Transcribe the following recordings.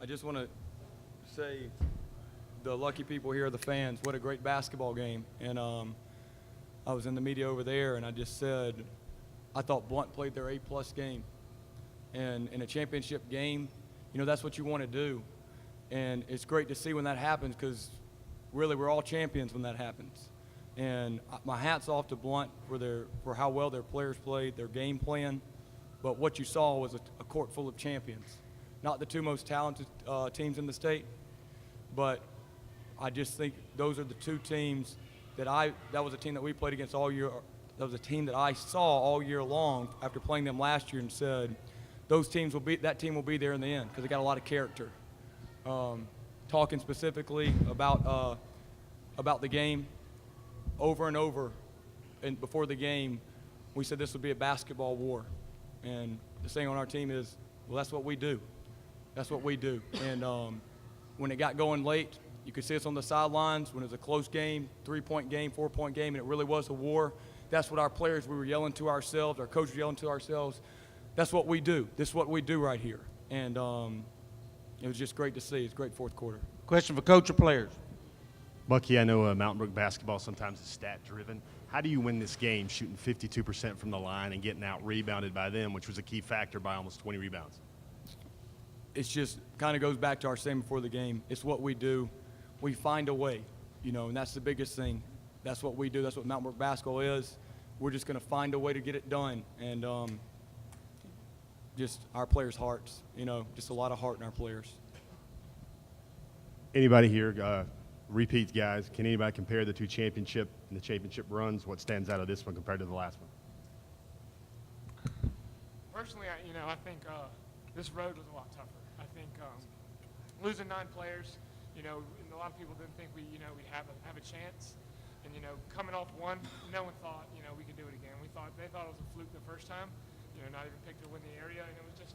I just want to say the lucky people here are the fans. What a great basketball game. And I was in the media over there, and I just said I thought Blount played their A-plus game. And in a championship game, you know, that's what you want to do. And it's great to see when that happens because really we're all champions when that happens. And my hat's off to Blount for how well their players played, their game plan. But what you saw was a court full of champions. Not the two most talented teams in the state, but I just think those are the two teams that was a team that we played against all year. That was a team that I saw all year long after playing them last year and said, that team will be there in the end because they got a lot of character. Talking specifically about the game, over and over, and before the game, we said this would be a basketball war. And the saying on our team is, well, that's what we do. That's what we do. And when it got going late, you could see us on the sidelines when it was a close game, 3-point game, 4-point game, and it really was a war. That's what our players, we were yelling to ourselves, our coach was yelling to ourselves. That's what we do. This is what we do right here. And it was just great to see. It's a great fourth quarter. Question for coach or players? Bucky, I know Mountain Brook basketball sometimes is stat-driven. How do you win this game shooting 52% from the line and getting out-rebounded by them, which was a key factor by almost 20 rebounds? It's just kind of goes back to our saying before the game. It's what we do. We find a way, you know, and that's the biggest thing. That's what we do. That's what Mountain Brook basketball is. We're just going to find a way to get it done. And just our players' hearts, you know, just a lot of heart in our players. Anybody here, repeat guys, can anybody compare the two championship and the championship runs? What stands out of this one compared to the last one? Personally, I think this road was a lot tougher. I think losing 9 players, and a lot of people didn't think we'd have a chance. And coming off one, no one thought we could do it again. They thought it was a fluke the first time, not even picked to win the area, and it was just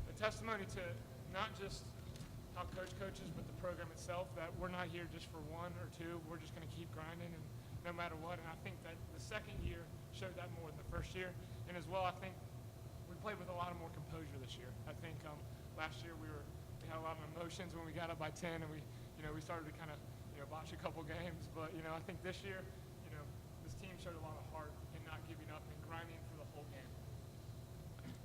a testimony to not just how coach coaches, but the program itself, that we're not here just for 1 or 2. We're just going to keep grinding, and no matter what. And I think that the second year showed that more than the first year. And as well, I think we played with a lot of more composure this year. I think last year we had a lot of emotions when we got up by 10, and we started to kind of botch a couple games. But I think this year, this team showed a lot of heart in not giving up and grinding for the whole game.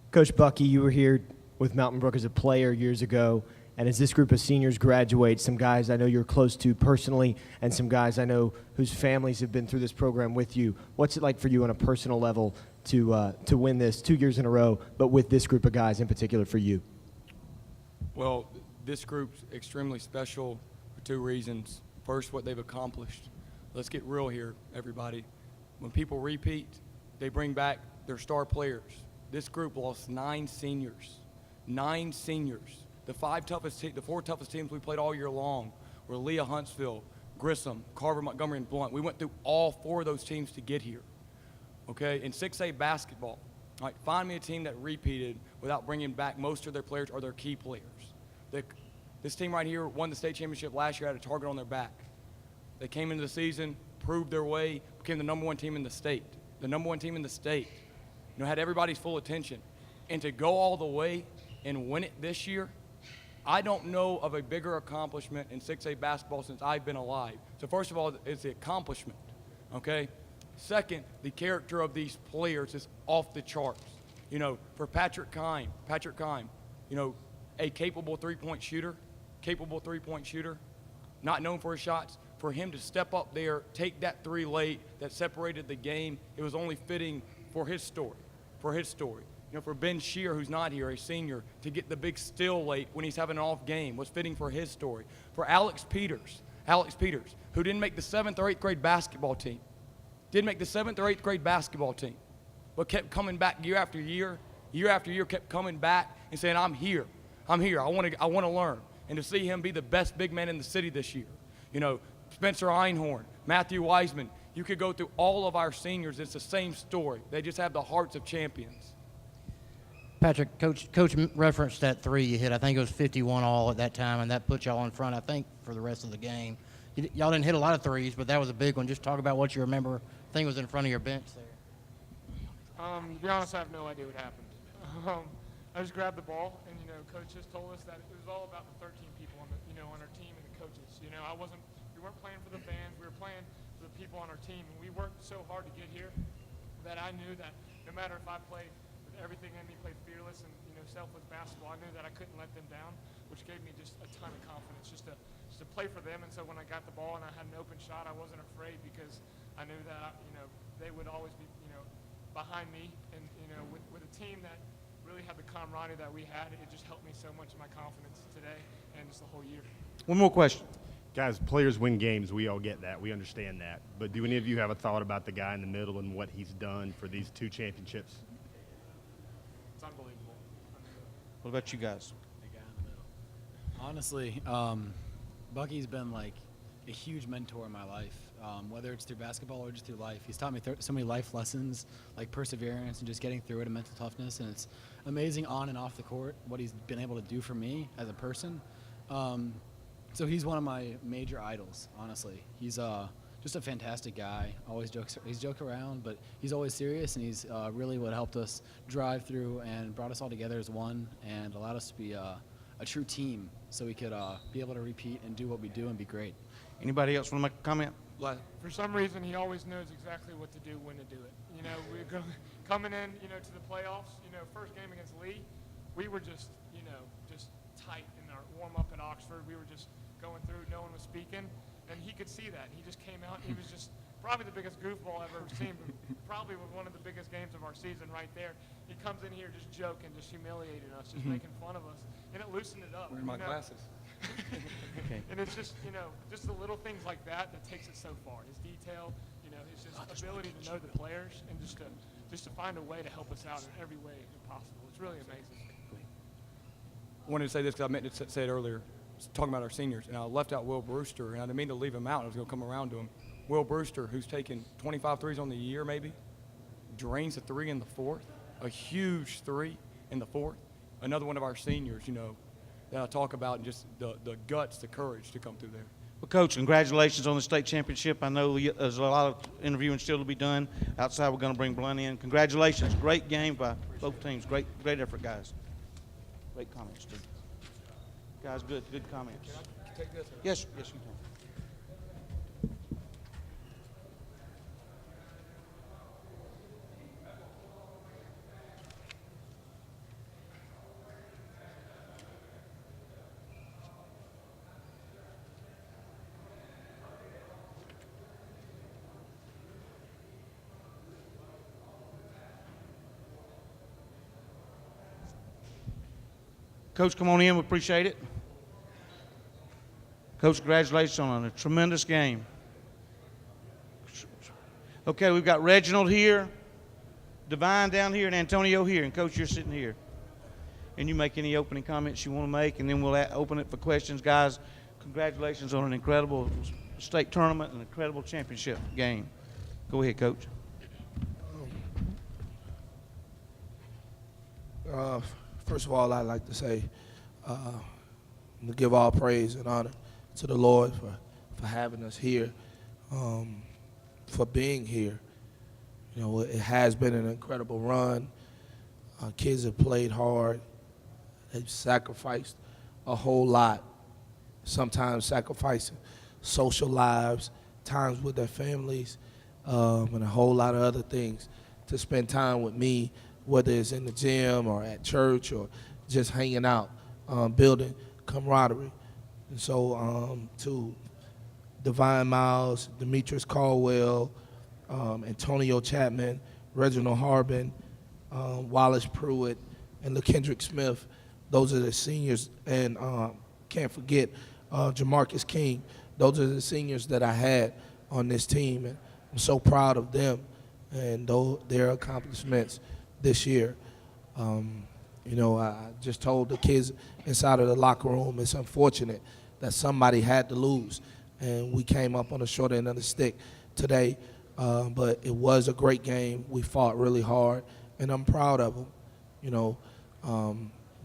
Coach Bucky, you were here with Mountain Brook as a player years ago. And as this group of seniors graduate, some guys I know you're close to personally and some guys I know whose families have been through this program with you, what's it like for you on a personal level to win this 2 years in a row, but with this group of guys in particular for you? Well, this group's extremely special for 2 reasons. First, what they've accomplished. Let's get real here, everybody. When people repeat, they bring back their star players. This group lost 9 seniors. 9 seniors. The 4 toughest teams we played all year long were Leah Huntsville, Grissom, Carver, Montgomery, and Blount. We went through all 4 of those teams to get here. Okay, in 6A basketball, all right, find me a team that repeated without bringing back most of their players or their key players. This team right here won the state championship last year, had a target on their back. They came into the season, proved their way, became the #1 team in the state. The #1 team in the state. Had everybody's full attention. And to go all the way and win it this year, I don't know of a bigger accomplishment in 6A basketball since I've been alive. So first of all, it's the accomplishment, okay? Second, the character of these players is off the charts. For Patrick Kime, a capable three-point shooter, not known for his shots, for him to step up there, take that 3 late that separated the game, it was only fitting for his story. For Ben Shear, who's not here, a senior, to get the big steal late when he's having an off game was fitting for his story. For Alex Peters, who didn't make the 7th or 8th grade basketball team, but kept coming back year after year, kept coming back and saying, I'm here, I want to learn. And to see him be the best big man in the city this year. Spencer Einhorn, Matthew Wiseman, you could go through all of our seniors, it's the same story. They just have the hearts of champions. Patrick, Coach referenced that 3 you hit. I think it was 51 all at that time, and that put y'all in front, I think, for the rest of the game. Y'all didn't hit a lot of 3s, but that was a big one. Just talk about what you remember. I think it was in front of your bench there. To be honest, I have no idea what happened. I just grabbed the ball, and coach just told us that it was all about the 13 people on on our team and the coaches. We weren't playing for the fans, we were playing for the people on our team, and we worked so hard to get here that I knew that no matter if I played with everything in me, played fearless and selfless basketball, I knew that I couldn't let them down, which gave me just a ton of confidence just to play for them. And so when I got the ball and I had an open shot, I wasn't afraid because I knew that they would always be behind me, and with a team that really had the camaraderie that we had, it just helped me so much in my confidence today and just the whole year. One more question. Guys, players win games. We all get that. We understand that. But do any of you have a thought about the guy in the middle and what he's done for these 2 championships? It's unbelievable. What about you guys? The guy in the middle. Honestly, Bucky's been like a huge mentor in my life, whether it's through basketball or just through life. He's taught me so many life lessons, like perseverance and just getting through it and mental toughness. And it's amazing on and off the court what he's been able to do for me as a person. So he's one of my major idols, honestly. He's just a fantastic guy. He's joke around, but he's always serious, and he's really what helped us drive through and brought us all together as one and allowed us to be a true team so we could be able to repeat and do what we do and be great. Anybody else want to make a comment? For some reason, he always knows exactly what to do, when to do it. We're coming in, to the playoffs. First game against Lee, we were just tight in our warm-up at Oxford. We were just going through, no one was speaking, and he could see that. He just came out, and he was just probably the biggest goofball I've ever seen, but probably was one of the biggest games of our season right there. He comes in here just joking, just humiliating us, just making fun of us, and it loosened it up. Wearing my glasses. Okay. And it's just, just the little things like that takes it so far. His detail, his just ability to know the players and just to find a way to help us out in every way possible. It's really amazing. I wanted to say this because I meant to say it earlier, talking about our seniors, and I left out Will Brewster, and I didn't mean to leave him out. I was going to come around to him. Will Brewster, who's taken 25 threes on the year maybe, drains a 3 in the 4th, a huge 3 in the 4th. Another one of our seniors, that I talk about, and just the guts, the courage to come through there. Well, Coach, congratulations on the state championship. I know there's a lot of interviewing still to be done. Outside, we're going to bring Blount in. Congratulations. Great game by both teams. Great effort, guys. Great comments, too. Guys, good comments. Can I take this? Yes, you can. Coach, come on in. We appreciate it. Coach, congratulations on a tremendous game. Okay, we've got Reginald here, Divine down here, and Antonio here. And, Coach, you're sitting here. And you make any opening comments you want to make, and then we'll open it for questions. Guys, congratulations on an incredible state tournament and an incredible championship game. Go ahead, Coach. First of all, I'd like to say, to give all praise and honor to the Lord for having us here, for being here. It has been an incredible run. Our kids have played hard. They've sacrificed a whole lot, sometimes sacrificing social lives, times with their families, and a whole lot of other things to spend time with me, whether it's in the gym or at church or just hanging out, building camaraderie. And so to Divine Miles, Demetrius Caldwell, Antonio Chapman, Reginald Harbin, Wallace Pruitt, and LaKendrick Smith, those are the seniors. And can't forget Jamarcus King. Those are the seniors that I had on this team, and I'm so proud of them and their accomplishments this year. I just told the kids inside of the locker room, it's unfortunate that somebody had to lose, and we came up on the short end of the stick today, but it was a great game. We fought really hard, and I'm proud of them.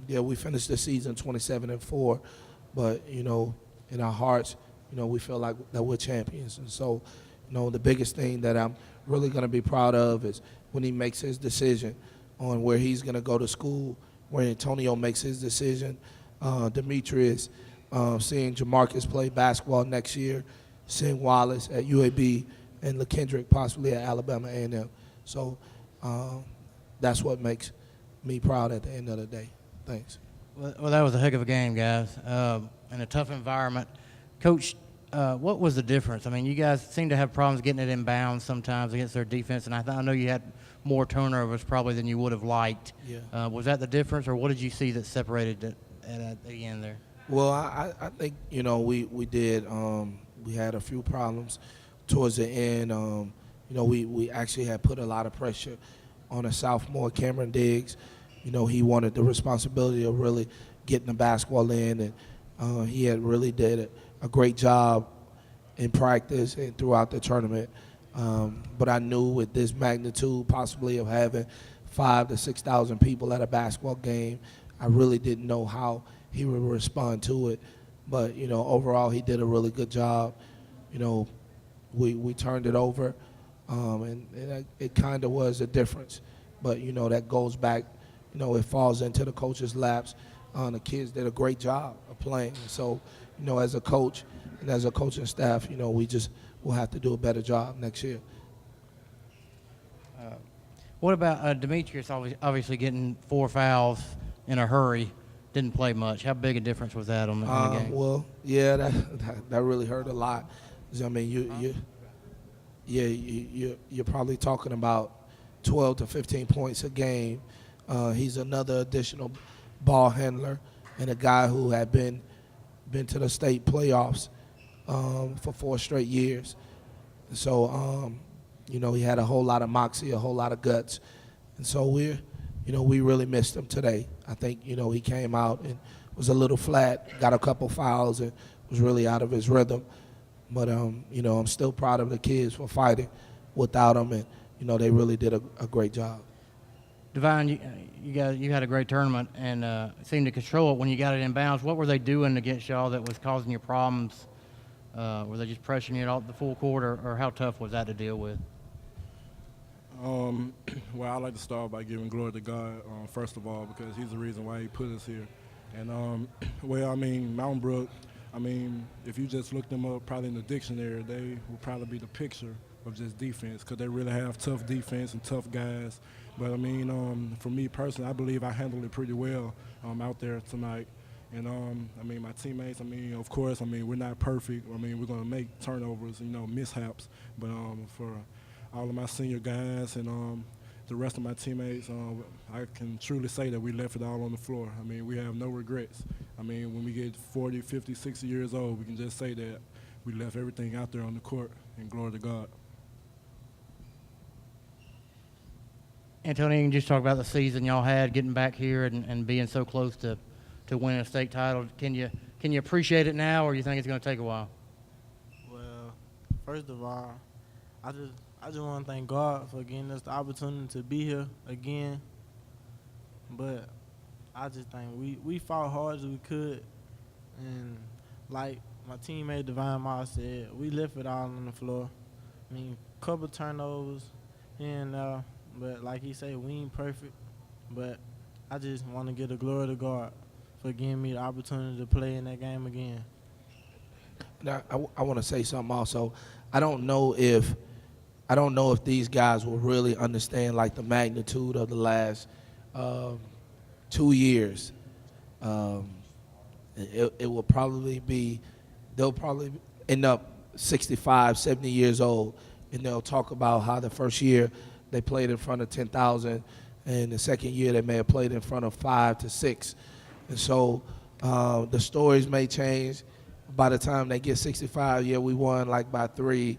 We finished the season 27-4, but, in our hearts, we feel like that we're champions. And so, the biggest thing that I'm really going to be proud of is when he makes his decision on where he's going to go to school where Antonio makes his decision. Demetrius, seeing Jamarcus play basketball next year, seeing Wallace at UAB, and LaKendrick possibly at Alabama A&M. So that's what makes me proud at the end of the day. Thanks. Well, that was a heck of a game, guys, in a tough environment. Coach, what was the difference? I mean, you guys seem to have problems getting it in bounds sometimes against their defense, and I know you had more turnovers probably than you would have liked. Yeah. Was that the difference, or what did you see that separated it at the end there? Well, I think, we did. We had a few problems towards the end. We actually had put a lot of pressure on a sophomore, Cameron Diggs. He wanted the responsibility of really getting the basketball in, and he had really did a great job in practice and throughout the tournament. But I knew with this magnitude possibly of having 5,000 to 6,000 people at a basketball game, I really didn't know how he would respond to it. But, overall he did a really good job. We turned it over, and it kind of was a difference. But, that goes back, it falls into the coach's laps. The kids did a great job of playing. And so, as a coach and as a coaching staff, we'll have to do a better job next year. What about Demetrius obviously getting 4 fouls in a hurry? Didn't play much. How big a difference was that on the game? Well, yeah, that really hurt a lot. I mean, you're probably talking about 12 to 15 points a game. He's another additional ball handler and a guy who had been to the state playoffs for 4 straight years. So, he had a whole lot of moxie, a whole lot of guts. And so we really missed him today. I think, he came out and was a little flat, got a couple fouls, and was really out of his rhythm. But, I'm still proud of the kids for fighting without him, and, they really did a great job. Divine, you had a great tournament and seemed to control it when you got it in bounds. What were they doing against y'all that was causing you problems? Were they just pressuring you off the full court, or how tough was that to deal with? Well, I'd like to start by giving glory to God, first of all, because he's the reason why he put us here. And, Mountain Brook, if you just look them up probably in the dictionary, they will probably be the picture of just defense, because they really have tough defense and tough guys. But, for me personally, I believe I handled it pretty well out there tonight. And, my teammates, of course, we're not perfect. We're going to make turnovers, mishaps. But for all of my senior guys and the rest of my teammates, I can truly say that we left it all on the floor. We have no regrets. When we get 40, 50, 60 years old, we can just say that we left everything out there on the court, and glory to God. Antonio, you can just talk about the season y'all had, getting back here and being so close to winning a state title. Can you appreciate it now, or you think it's going to take a while? Well, first of all, I just want to thank God for giving us the opportunity to be here again. But I just think we fought hard as we could, and like my teammate Divine Moss said, we left it all on the floor. Couple turnovers, and but like he said, we ain't perfect. But I just want to give the glory to God for giving me the opportunity to play in that game again. Now, I want to say something also. I don't know if these guys will really understand like the magnitude of the last 2 years. It will probably be, they'll probably end up 65, 70 years old, and they'll talk about how the first year they played in front of 10,000, and the second year they may have played in front of 5 to 6. And so the stories may change. By the time they get 65, yeah, we won like by 3.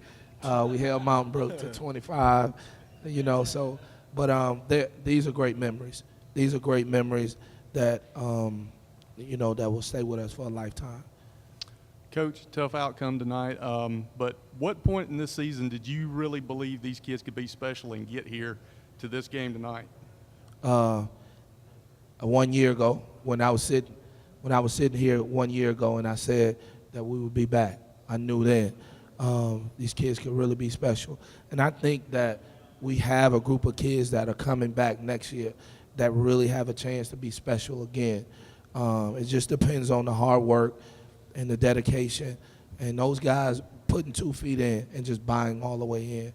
We held Mountain Brook to 25, so, but these are great memories. These are great memories that, that will stay with us for a lifetime. Coach, tough outcome tonight, but what point in this season did you really believe these kids could be special and get here to this game tonight? 1 year ago, when I was sitting here 1 year ago, and I said that we would be back. I knew then these kids could really be special, and I think that we have a group of kids that are coming back next year that really have a chance to be special again. It just depends on the hard work and the dedication, and those guys putting 2 feet in and just buying all the way in.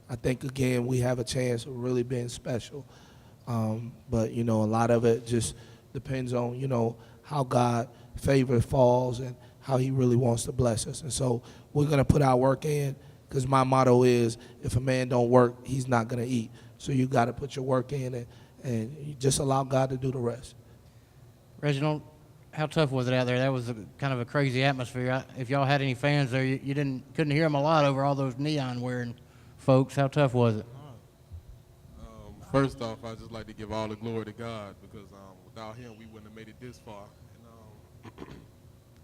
I think, again, we have a chance of really being special. But, you know, a lot of it just depends on, you know, how God favor falls and how he really wants to bless us. And so we're going to put our work in, because my motto is, if a man don't work, he's not going to eat. So you got to put your work in and you just allow God to do the rest. Reginald, how tough was it out there? That was kind of a crazy atmosphere. If y'all had any fans there, you couldn't hear them a lot over all those neon wearing folks. How tough was it? First off, I'd just like to give all the glory to God, because without him, we wouldn't have made it this far. And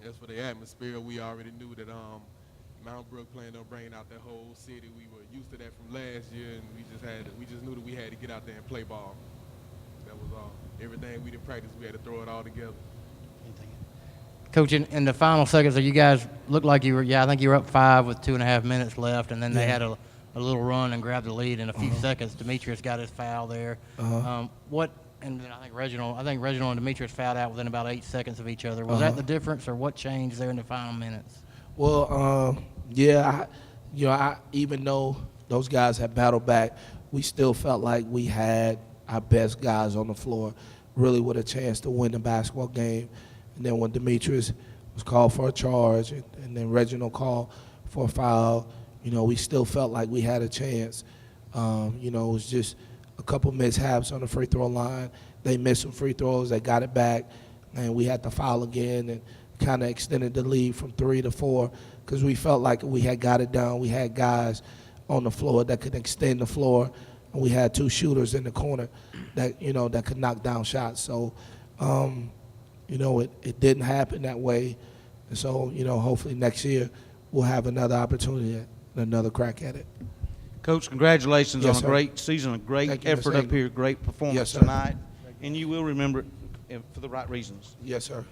as for the atmosphere, we already knew that Mount Brook planned on bringing out the whole city. We were used to that from last year, and we just knew that we had to get out there and play ball. That was all. Everything we did practice, we had to throw it all together. Coach, in the final seconds, you guys looked like you were, I think you were up 5 with 2.5 minutes left, and then they had a little run and grabbed the lead in a few seconds. Demetrius got his foul there. And then I think Reginald and Demetrius fouled out within about 8 seconds of each other. Was that the difference, or what changed there in the final minutes? Well, even though those guys had battled back, we still felt like we had our best guys on the floor, really with a chance to win the basketball game. And then when Demetrius was called for a charge and then Reginald called for a foul, you know, we still felt like we had a chance. You know, it was just a couple mishaps on the free throw line. They missed some free throws. They got it back, and we had to foul again and kind of extended the lead from 3 to 4, because we felt like we had got it down. We had guys on the floor that could extend the floor, and we had 2 shooters in the corner that, you know, that could knock down shots. So, you know, it didn't happen that way. And so, you know, hopefully next year we'll have another opportunity and another crack at it. Coach, congratulations Yes, on sir. a great season, a great Thank you, effort Mr. up here, great performance Yes, sir. tonight. And you will remember it for the right reasons. Yes, sir.